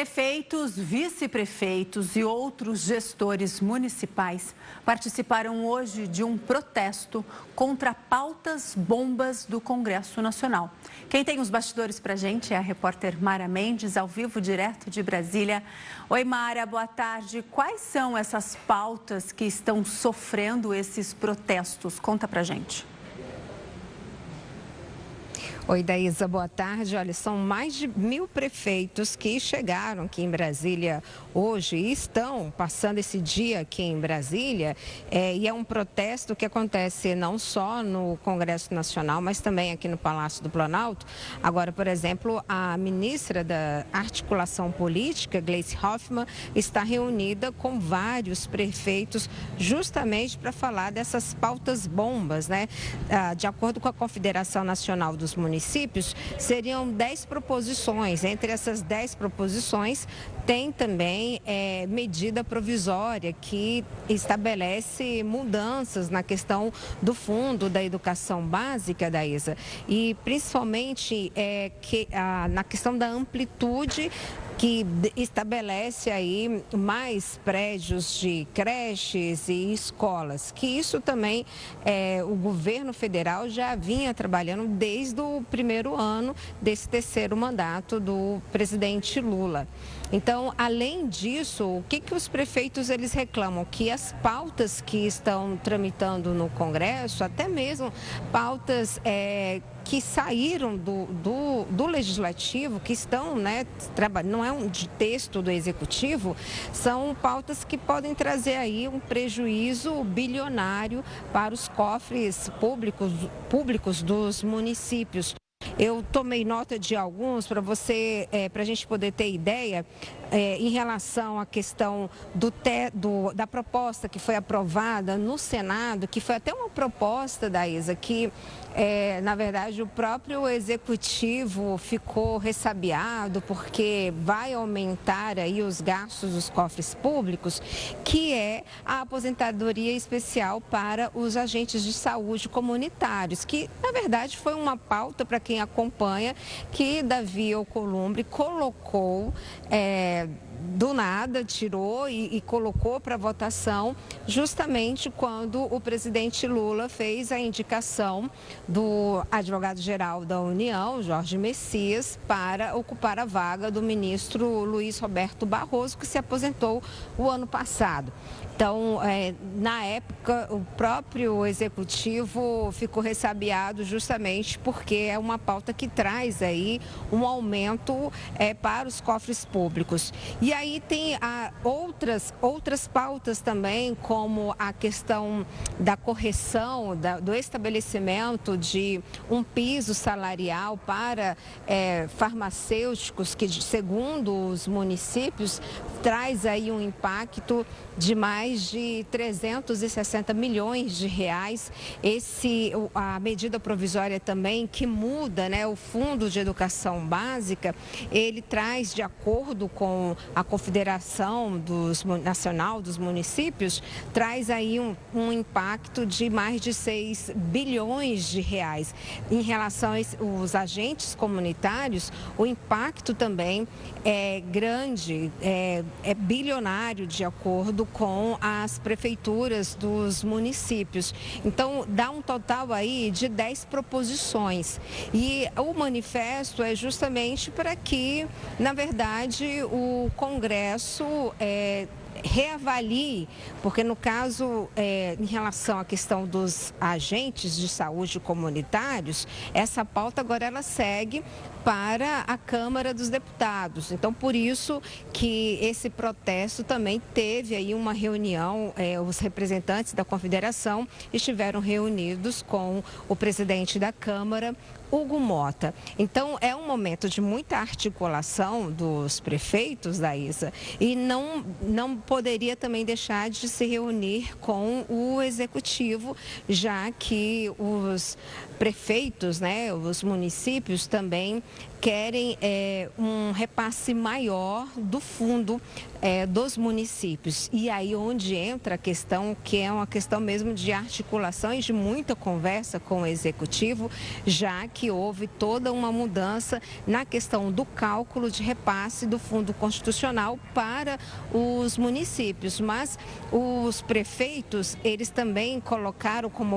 Prefeitos, vice-prefeitos e outros gestores municipais participaram hoje de um protesto contra pautas bombas do Congresso Nacional. Quem tem os bastidores para a gente é a repórter Mara Mendes, ao vivo, direto de Brasília. Oi, Mara, boa tarde. Quais são essas pautas que estão sofrendo esses protestos? Conta para a gente. Oi, Daísa, boa tarde. Olha, são mais de 1000 prefeitos que chegaram aqui em Brasília hoje e estão passando esse dia aqui em Brasília. E é um protesto que acontece não só no Congresso Nacional, mas também aqui no Palácio do Planalto. Agora, por exemplo, a ministra da Articulação Política, Gleice Hoffmann, está reunida com vários prefeitos justamente para falar dessas pautas bombas, né? De acordo com a Confederação Nacional dos Municípios, seriam 10 proposições. Entre essas 10 proposições, tem também medida provisória que estabelece mudanças na questão do fundo da educação básica, Daísa, e principalmente na questão da amplitude, que estabelece aí mais prédios de creches e escolas, que isso também o governo federal já vinha trabalhando desde o primeiro ano desse terceiro mandato do presidente Lula. Então, além disso, o que os prefeitos eles reclamam? Que as pautas que estão tramitando no Congresso, até mesmo pautas que saíram do Legislativo, que estão, não é um de texto do Executivo, são pautas que podem trazer aí um prejuízo bilionário para os cofres públicos dos municípios. Eu tomei nota de alguns para a gente poder ter ideia em relação à questão da proposta que foi aprovada no Senado, que foi até uma proposta, Daísa, que na verdade o próprio Executivo ficou ressabiado porque vai aumentar aí os gastos dos cofres públicos, que é a aposentadoria especial para os agentes de saúde comunitários, que na verdade foi uma pauta, para quem acompanha, que Davi Alcolumbre colocou do nada, tirou e colocou para votação justamente quando o presidente Lula fez a indicação do advogado-geral da União, Jorge Messias, para ocupar a vaga do ministro Luiz Roberto Barroso, que se aposentou o ano passado. Então, na época, o próprio Executivo ficou ressabiado justamente porque é uma pauta que traz aí um aumento para os cofres públicos. E aí tem outras pautas também, como a questão da correção, do estabelecimento de um piso salarial para farmacêuticos, que, segundo os municípios, traz aí um impacto de mais de 360 milhões de reais. A medida provisória também, que muda, o Fundo de Educação Básica, ele traz, de acordo com a Confederação Nacional dos Municípios, traz aí um impacto de mais de 6 bilhões de reais. Em relação aos agentes comunitários, o impacto também é grande, é bilionário, de acordo com as prefeituras dos municípios. Então, dá um total aí de 10 proposições. E o manifesto é justamente para que, na verdade, o Congresso reavalie, porque no caso, em relação à questão dos agentes de saúde comunitários, essa pauta agora ela segue para a Câmara dos Deputados. Então, por isso que esse protesto também teve aí uma reunião, os representantes da Confederação estiveram reunidos com o presidente da Câmara, Hugo Mota. Então, é um momento de muita articulação dos prefeitos, Daísa, e não poderia também deixar de se reunir com o Executivo, já que os prefeitos, os municípios também querem um repasse maior do fundo dos municípios. E aí onde entra a questão, que é uma questão mesmo de articulação e de muita conversa com o Executivo, já que houve toda uma mudança na questão do cálculo de repasse do Fundo Constitucional para os municípios. Mas os prefeitos, eles também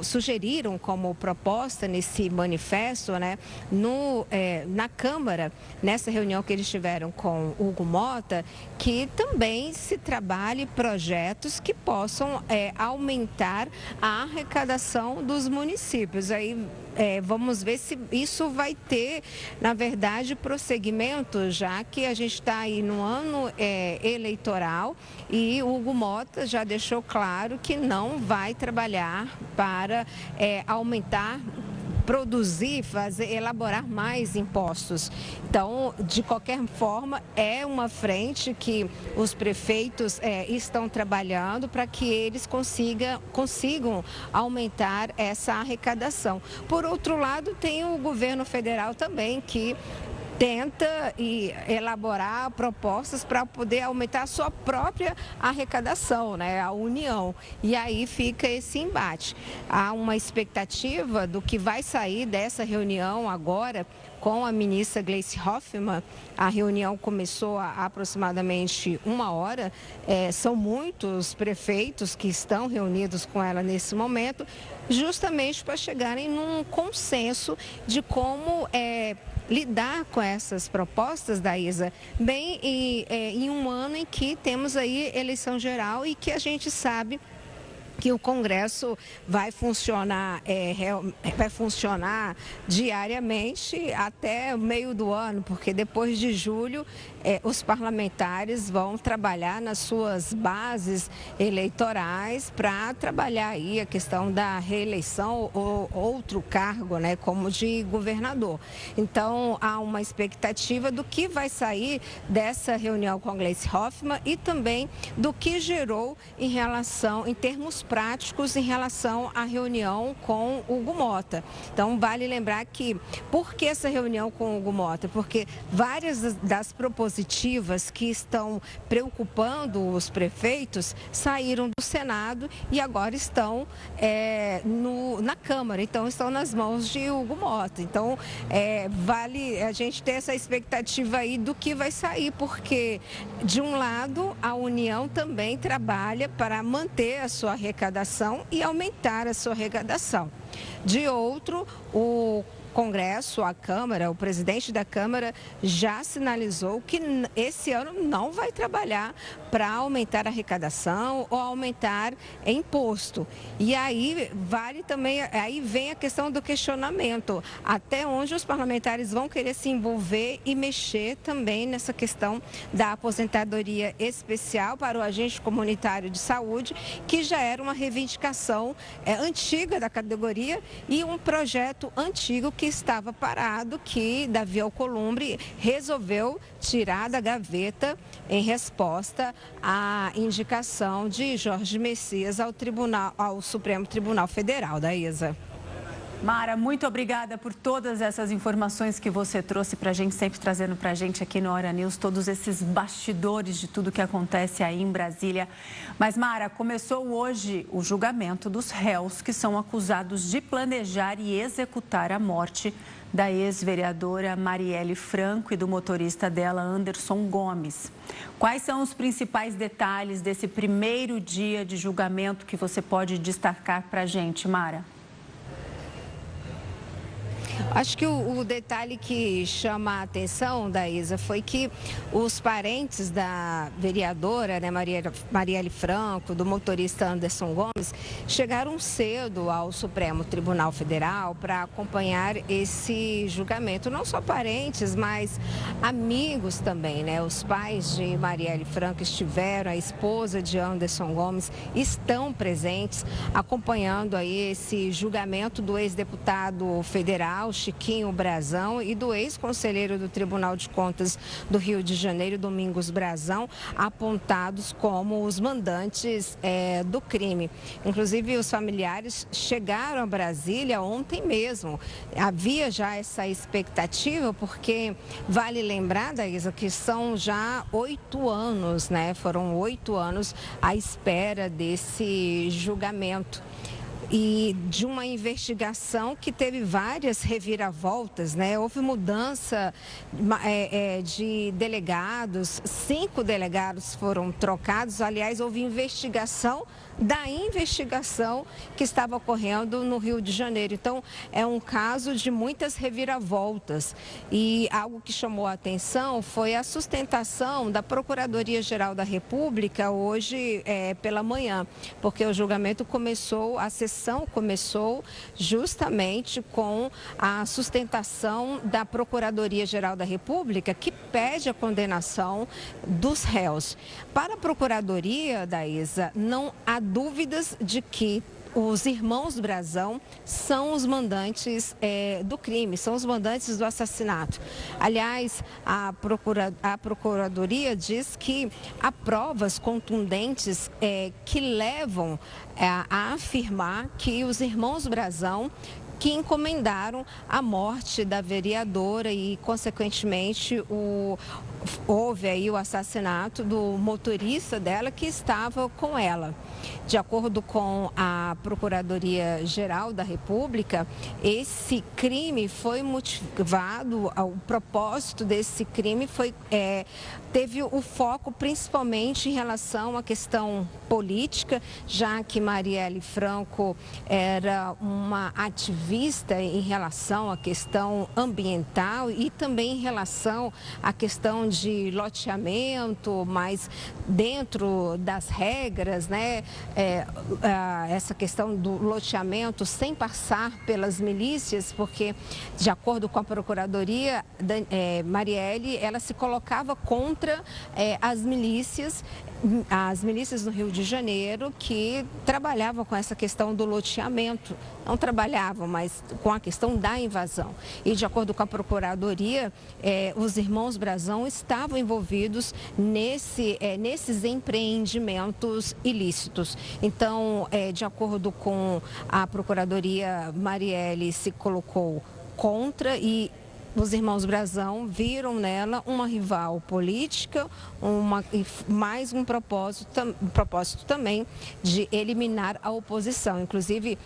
sugeriram como proposta nesse manifesto, né, na Câmara, nessa reunião que eles tiveram com Hugo Mota, que também se trabalhe projetos que possam aumentar a arrecadação dos municípios. Aí vamos ver se isso vai ter, na verdade, prosseguimento, já que a gente está aí no ano eleitoral e o Hugo Mota já deixou claro que não vai trabalhar para aumentar, produzir, elaborar mais impostos. Então, de qualquer forma, é uma frente que os prefeitos estão trabalhando para que eles consigam aumentar essa arrecadação. Por outro lado, tem o governo federal também, que tenta elaborar propostas para poder aumentar a sua própria arrecadação, né, a União. E aí fica esse embate. Há uma expectativa do que vai sair dessa reunião agora com a ministra Gleice Hoffmann. A reunião começou há aproximadamente 1 hora. São muitos prefeitos que estão reunidos com ela nesse momento, justamente para chegarem num consenso de como lidar com essas propostas, Daísa, bem em um ano em que temos aí eleição geral e que a gente sabe que o Congresso vai funcionar diariamente até o meio do ano, porque depois de julho os parlamentares vão trabalhar nas suas bases eleitorais para trabalhar aí a questão da reeleição ou outro cargo, né, como de governador. Então, há uma expectativa do que vai sair dessa reunião com a Gleice Hoffmann e também do que gerou em termos práticos, em relação à reunião com o Hugo Mota. Então, vale lembrar que, por que essa reunião com o Hugo Mota? Porque várias das propositivas que estão preocupando os prefeitos saíram do Senado e agora estão na Câmara, então estão nas mãos de Hugo Mota. Então, vale a gente ter essa expectativa aí do que vai sair, porque, de um lado, a União também trabalha para manter a sua arrecadação e aumentar a sua arrecadação. De outro, o Congresso, a Câmara, o presidente da Câmara já sinalizou que esse ano não vai trabalhar para aumentar a arrecadação ou aumentar imposto. E aí aí vem a questão do questionamento, até onde os parlamentares vão querer se envolver e mexer também nessa questão da aposentadoria especial para o agente comunitário de saúde, que já era uma reivindicação antiga da categoria e um projeto antigo que estava parado, que Davi Alcolumbre resolveu tirar da gaveta em resposta à indicação de Jorge Messias ao Supremo Tribunal Federal. Daísa. Mara, muito obrigada por todas essas informações que você trouxe para a gente, sempre trazendo para a gente aqui no Hora News, todos esses bastidores de tudo que acontece aí em Brasília. Mas, Mara, começou hoje o julgamento dos réus que são acusados de planejar e executar a morte da ex-vereadora Marielle Franco e do motorista dela, Anderson Gomes. Quais são os principais detalhes desse primeiro dia de julgamento que você pode destacar para a gente, Mara? Acho que o detalhe que chama a atenção, Daísa, foi que os parentes da vereadora, né, Marielle Franco, do motorista Anderson Gomes, chegaram cedo ao Supremo Tribunal Federal para acompanhar esse julgamento. Não só parentes, mas amigos também, né? Os pais de Marielle Franco estiveram, a esposa de Anderson Gomes estão presentes, acompanhando aí esse julgamento do ex-deputado federal, Chiquinho Brazão e do ex-conselheiro do Tribunal de Contas do Rio de Janeiro, Domingos Brazão, apontados como os mandantes do crime. Inclusive, os familiares chegaram a Brasília ontem mesmo. Havia já essa expectativa, porque vale lembrar, Daísa, que são já 8 anos, né? Foram 8 anos à espera desse julgamento. E de uma investigação que teve várias reviravoltas, né? Houve mudança de delegados, 5 delegados foram trocados. Aliás, houve investigação da investigação que estava ocorrendo no Rio de Janeiro. Então, é um caso de muitas reviravoltas. E algo que chamou a atenção foi a sustentação da Procuradoria-Geral da República hoje pela manhã, porque o julgamento começou, a sessão começou justamente com a sustentação da Procuradoria-Geral da República, que pede a condenação dos réus. Para a Procuradoria, Daísa, não há dúvidas de que os irmãos Brazão são os mandantes do crime, são os mandantes do assassinato. Aliás, a Procuradoria diz que há provas contundentes que levam a afirmar que os irmãos Brazão que encomendaram a morte da vereadora e, consequentemente, houve aí o assassinato do motorista dela que estava com ela. De acordo com a Procuradoria-Geral da República, esse crime foi motivado, o propósito desse crime teve o foco principalmente em relação à questão política, já que Marielle Franco era uma ativista em relação à questão ambiental e também em relação à questão de loteamento, mas dentro das regras, né? Essa questão do loteamento sem passar pelas milícias, porque, de acordo com a Procuradoria, Marielle, ela se colocava contra as milícias no Rio de Janeiro que trabalhavam com essa questão do loteamento. Não trabalhavam, mas com a questão da invasão. E, de acordo com a Procuradoria, os irmãos Brazão estavam envolvidos nesses empreendimentos ilícitos. Então, de acordo com a Procuradoria, Marielle se colocou contra e os irmãos Brazão viram nela uma rival política, mais um propósito também de eliminar a oposição. Inclusive,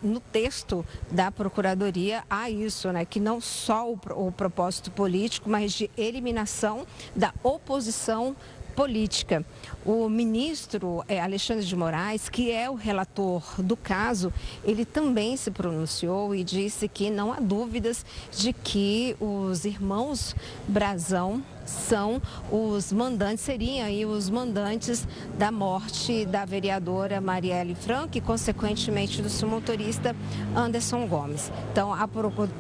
no texto da Procuradoria há isso, né, que não só o propósito político, mas de eliminação da oposição política. O ministro Alexandre de Moraes, que é o relator do caso, ele também se pronunciou e disse que não há dúvidas de que os irmãos Brazão são os mandantes, seriam aí os mandantes da morte da vereadora Marielle Franco e, consequentemente, do seu motorista Anderson Gomes. Então,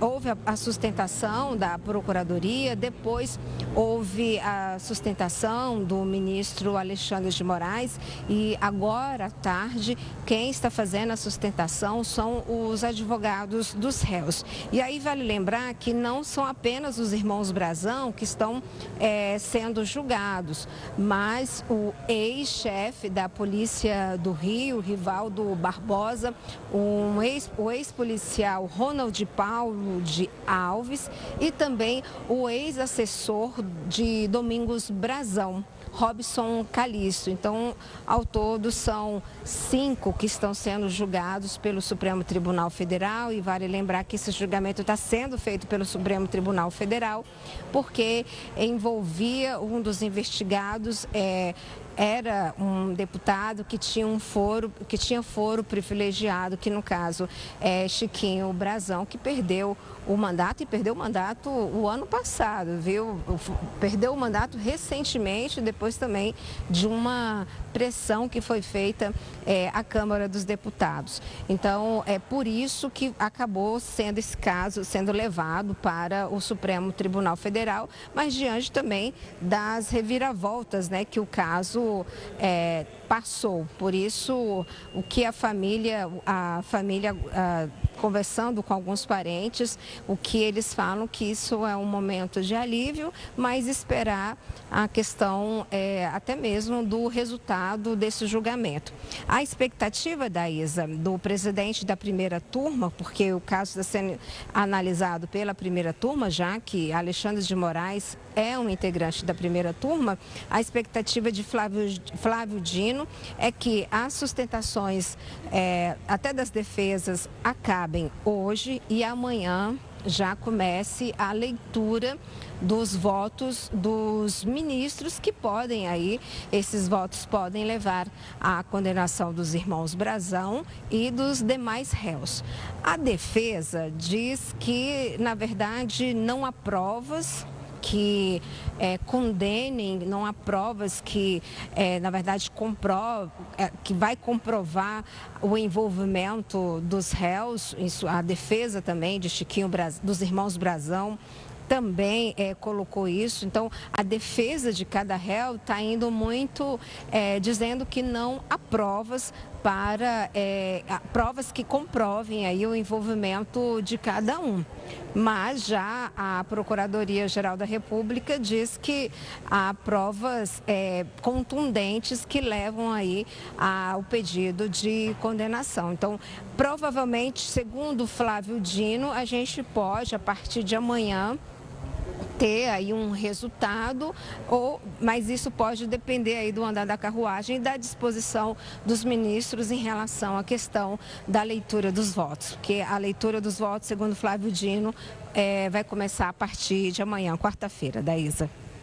houve a sustentação da Procuradoria, depois houve a sustentação do ministro Alexandre de Moraes e agora à tarde quem está fazendo a sustentação são os advogados dos réus. E aí vale lembrar que não são apenas os irmãos Brazão que estão sendo julgados, mas o ex-chefe da Polícia do Rio, Rivaldo Barbosa, o ex-policial Ronald Paulo de Alves e também o ex-assessor de Domingos Brazão, Robson Calixto. Então, ao todo, são 5 que estão sendo julgados pelo Supremo Tribunal Federal e vale lembrar que esse julgamento está sendo feito pelo Supremo Tribunal Federal porque envolvia um dos investigados, era um deputado que tinha foro privilegiado, que no caso é Chiquinho Brazão, que perdeu o mandato o ano passado, viu? Perdeu o mandato recentemente, depois também de uma pressão que foi feita à Câmara dos Deputados. Então, é por isso que acabou sendo esse caso sendo levado para o Supremo Tribunal Federal, mas diante também das reviravoltas, né, que o caso passou. Por isso, o que a família conversando com alguns parentes, o que eles falam que isso é um momento de alívio, mas esperar a questão até mesmo do resultado desse julgamento. A expectativa, Daísa, do presidente da primeira turma, porque o caso está sendo analisado pela primeira turma, já que Alexandre de Moraes é um integrante da primeira turma, a expectativa de Flávio Dino é que as sustentações até das defesas acabem hoje e amanhã já comece a leitura dos votos dos ministros que podem esses votos podem levar à condenação dos irmãos Brazão e dos demais réus. A defesa diz que, na verdade, não há provas que condenem, não há provas que, na verdade, que vai comprovar o envolvimento dos réus, a defesa também de dos irmãos Brazão também colocou isso. Então, a defesa de cada réu está indo muito dizendo que não há provas provas que comprovem aí o envolvimento de cada um. Mas já a Procuradoria-Geral da República diz que há provas contundentes que levam aí ao pedido de condenação. Então, provavelmente, segundo Flávio Dino, a gente pode, a partir de amanhã, ter aí um resultado, mas isso pode depender aí do andar da carruagem e da disposição dos ministros em relação à questão da leitura dos votos, porque a leitura dos votos, segundo Flávio Dino, vai começar a partir de amanhã, quarta-feira, Daísa.